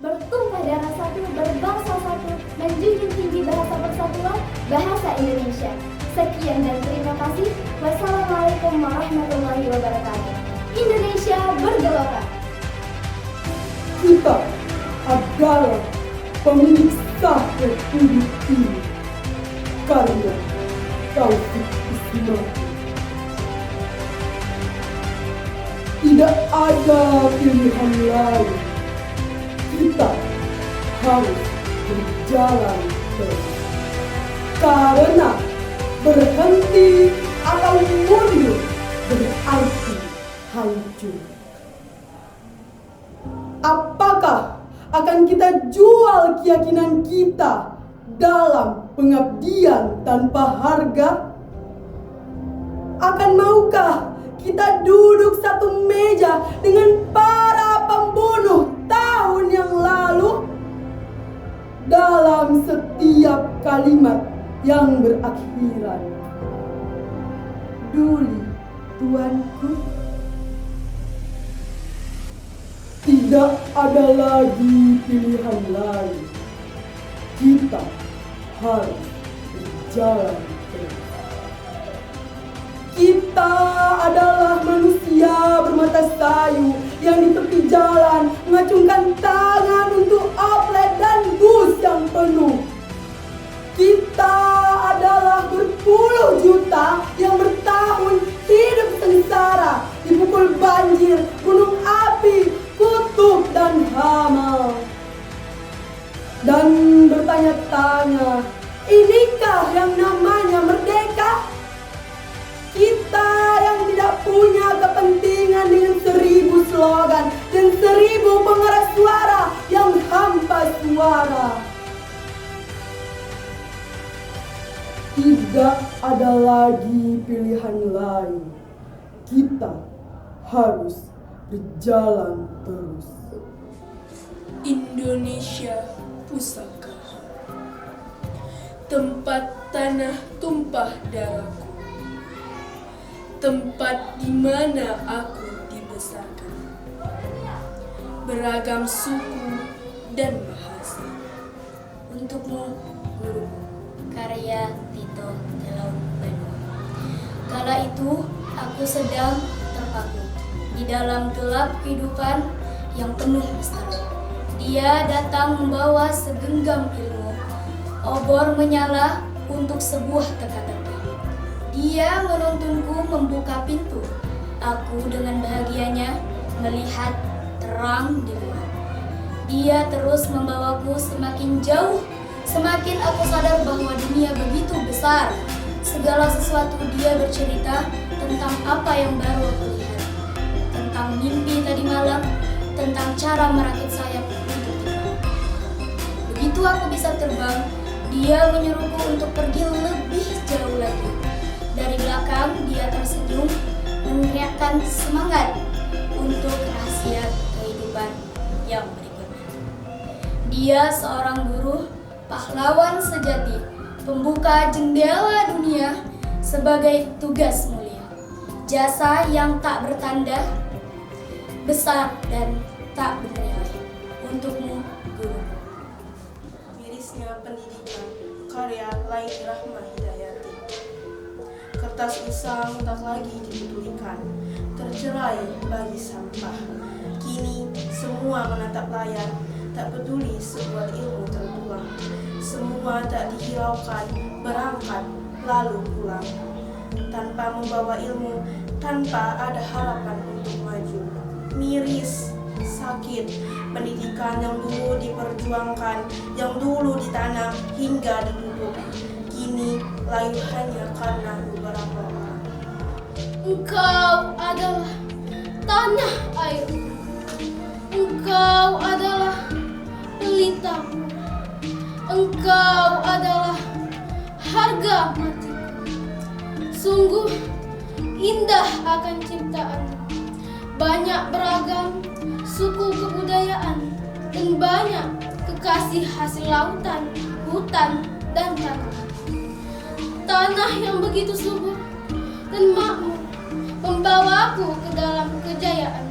bertumpah darah satu, berbangsa satu, menjunjung tinggi bahasa persatuan, bahasa Indonesia. Sekian dan terima kasih. Wassalamualaikum warahmatullahi wabarakatuh. Indonesia bergelora. Kita adalah pemilik sah Republik ini. Karya Taufik Ismail. Tidak ada pilihan lain. Kita harus berjalan terus. Karena berhenti atau mundur berarti hancur. Apakah akan kita jual keyakinan kita dalam pengabdian tanpa harga? Akan maukah kita duduk satu meja dengan para pembunuh tahun yang lalu? Dalam setiap kalimat yang berakhiran "Duli, tuanku", tidak ada lagi pilihan lain. Kita harus berjalan terus. Kita adalah manusia bermata sayu yang di tepi jalan mengacungkan tangan untuk oplet dan bus yang penuh. Kita adalah berpuluh juta yang bertahun hidup sengsara, dipukul banjir, gunung api, kutub dan hama. Dan bertanya-tanya, inikah yang namanya merdeka? Kita yang tidak punya kepentingan dengan 1000 slogan dan 1000 pengeras suara yang hampa suara. Tidak ada lagi pilihan lain. Kita harus berjalan terus. Indonesia pusaka, tempat tanah tumpah darahku, tempat di mana aku dibesarkan, beragam suku dan bahasa. Untukmu, guruku. Karya Tito Telaun Benua. Kala itu aku sedang terpaku di dalam gelap kehidupan yang penuh misteri. Dia datang membawa segenggam ilmu, obor menyala untuk sebuah teka-teki. Dia menuntunku membuka pintu. Aku dengan bahagianya melihat terang di luar. Dia terus membawaku semakin jauh. Semakin aku sadar bahwa dunia begitu besar. Segala sesuatu dia bercerita tentang apa yang baru aku lihat. Tentang mimpi tadi malam, tentang cara merakit sayap untuk terbang. Begitu aku bisa terbang, dia menyuruhku untuk pergi lebih jauh lagi. Dari belakang dia tersenyum, meneriakkan semangat untuk rahasia kehidupan yang berikutnya. Dia seorang guru, pahlawan sejati, pembuka jendela dunia sebagai tugas mulia. Jasa yang tak bertanda, besar dan tak bernilai. Untukmu, guru. Mirisnya pendidikan, karya Laini Rahma Hidayati. Kertas usang tak lagi dipedulikan, tercerai bagi sampah. Kini semua menatap layar, tak peduli sebuah ilmu terbuang. Semua tak dihiraukan, berangkat lalu pulang. Tanpa membawa ilmu, tanpa ada harapan untuk maju. Miris, sakit, pendidikan yang dulu diperjuangkan, yang dulu ditanam hingga dipupuk, kini layu hanya karena beberapa orang. Engkau adalah tanah airku. Engkau adalah pelitaku. Engkau adalah harga matiku. Sungguh indah akan ciptaanmu. Banyak beragam suku kebudayaan dan banyak kekasih hasil lautan, hutan, dan tanah. Tanah yang begitu subur dan makmur membawaku ke dalam kejayaan.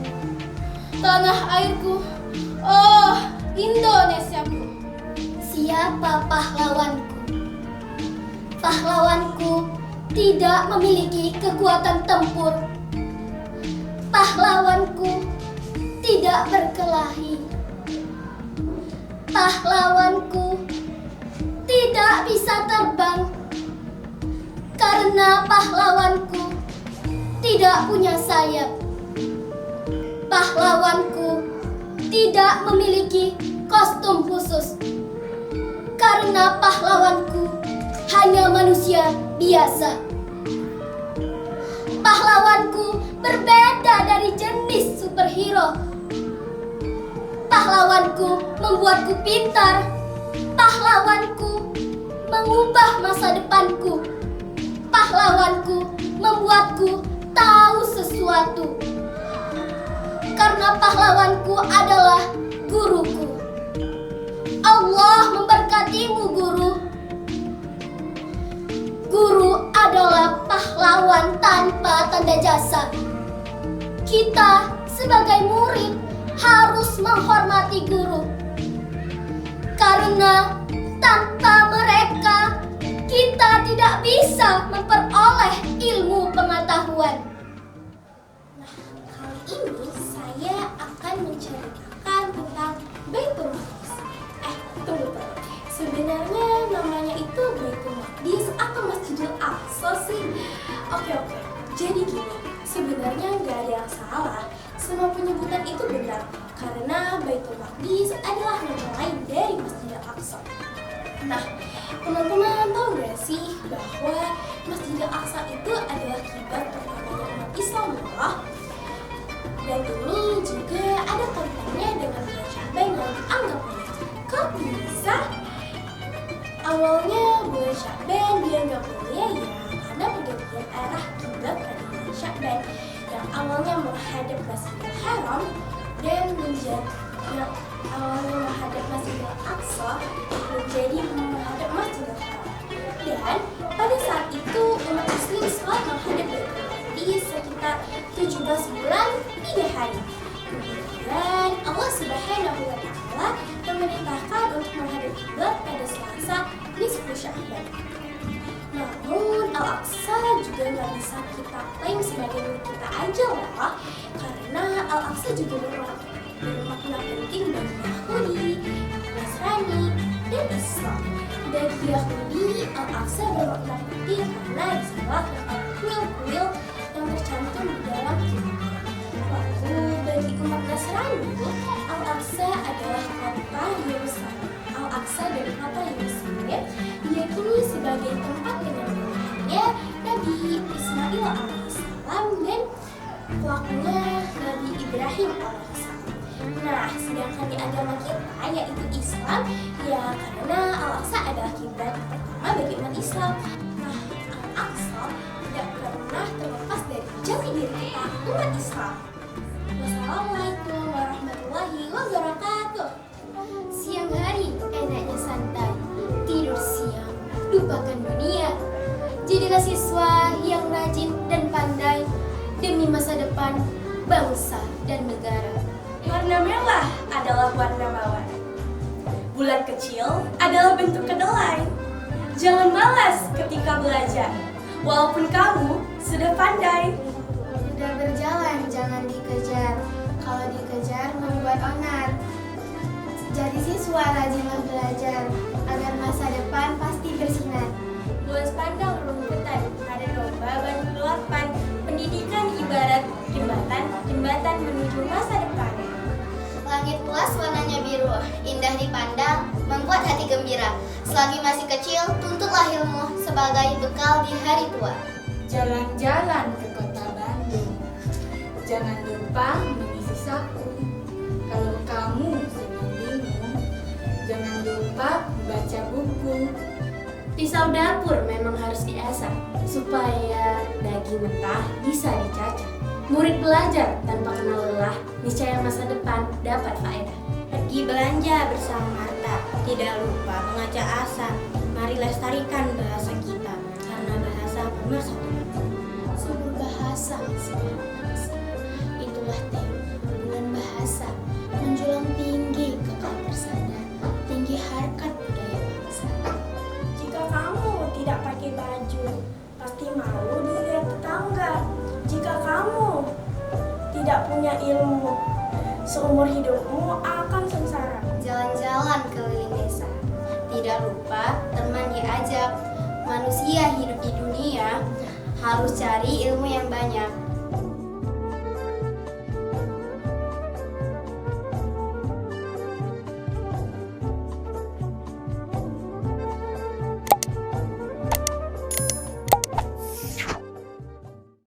Tanah airku, oh Indonesiaku. Siapa pahlawanku? Pahlawanku tidak memiliki kekuatan tempur. Pahlawanku tidak berkelahi. Pahlawanku tidak bisa terbang. Karena pahlawanku tidak punya sayap. Pahlawanku tidak memiliki kostum khusus. Karena pahlawanku hanya manusia biasa. Pahlawanku berbeda dari jenis superhero. Pahlawanku membuatku pintar. Pahlawanku mengubah masa depanku. Pahlawanku membuatku tahu sesuatu. Karena pahlawanku adalah guruku. Allah memberkatimu, guru. Guru adalah pahlawan tanpa tanda jasa. Kita sebagai murid harus menghormati guru. Karena tanpa mereka kita tidak bisa memperoleh ilmu pengetahuan. Nah, kali ini saya akan menceritakan tentang Baitul Maqdis. Tunggu. Sebenarnya namanya itu Baitul Maqdis atau Masjidil Aqsa sih? Oke. Jadi gini, sebenarnya nggak ada yang salah. Semua penyebutan itu benar. Karena Baitul Maqdis adalah nama lain dari Masjidil Aqsa. Nah, teman-teman tahu nggak sih bahwa Masjidil Aqsa itu adalah kiblat pertamanya umat Islam loh. Dan ini juga ada kaitannya dengan bulan Sya'ban yang dianggap mulia. Kok bisa? Awalnya bulan Sya'ban dianggap mulia ya karena pergantian arah kiblat pada bulan Sya'ban yang awalnya menghadap Masjidil Haram dan yang awalnya menghadap Masjidil Aqsa menjadi menghadap Masjidil Haram. Dan pada saat itu umat Muslim sholat menghadap Baitul Maqdis sekitar 17 bulan 3 hari. Kemudian Allah Subhanahu wa Ta'ala memerintahkan untuk menghadap kiblat pada Selasa nisfu Sya'ban. Namun Al-Aqsa juga nggak bisa kita klaim sebagai milik kita aja loh, karena Al-Aqsa juga bermakna penting bagi Yahudi, Nasrani, dan Islam. Bagi Yahudi, Al-Aqsa bermakna penting karena di sana terdapat kuil-kuil yang tercantum di dalam kitab. Lalu bagi umat Nasrani, Al-Aqsa adalah kota Yerusalem. Al-Aqsa dari kota Yerusalem diyakini sebagai tempat penyelamatan Nabi Ismail alaihissalam dan pelakunya Nabi Ibrahim alaihissalam. Nah, sedangkan di agama kita yaitu Islam, ya karena Al-Aqsa adalah kiblat pertama bagi umat Islam. Nah, Al-Aqsa tidak pernah terlepas dari jati diri kita umat Islam. Wassalamualaikum warahmatullahi wabarakatuh. Siang hari enaknya santai, tidur siang, lupakan dunia. Jadilah siswa yang rajin dan pandai demi masa depan bangsa dan negara. Warna merah adalah warna mawar. Bulan kecil adalah bentuk kedelai. Jangan malas ketika belajar, walaupun kamu sudah pandai. Udah berjalan, jangan dikejar. Kalau dikejar membuat onar. Jadi siswa rajinlah belajar agar masa depan pasti bersinar. Luas pandang rumputan, ada domba bantu luapan. Pendidikan ibarat jembatan menuju masa depan. Langit luas warnanya biru, indah dipandang, membuat hati gembira. Selagi masih kecil, tuntutlah ilmu sebagai bekal di hari tua. Jalan-jalan ke kota Bandung, jangan lupa mengisi saku. Kalau kamu sedang bingung, jangan lupa baca buku. Pisau dapur memang harus diasah supaya daging mentah bisa dicacah. Murid belajar tanpa kenal lelah, niscaya masa depan dapat faedah. Pergi belanja bersama Marta, tidak lupa mengajak asa. Mari lestarikan bahasa kita, karena bahasa pemersatu. Sumber bahasa, itulah tema bulan bahasa menjulang tinggi kekal bersama. punya ilmu. Seumur hidupmu akan sengsara. Jalan-jalan keliling desa. Tidak lupa teman diajak. Manusia hidup di dunia harus cari ilmu yang banyak.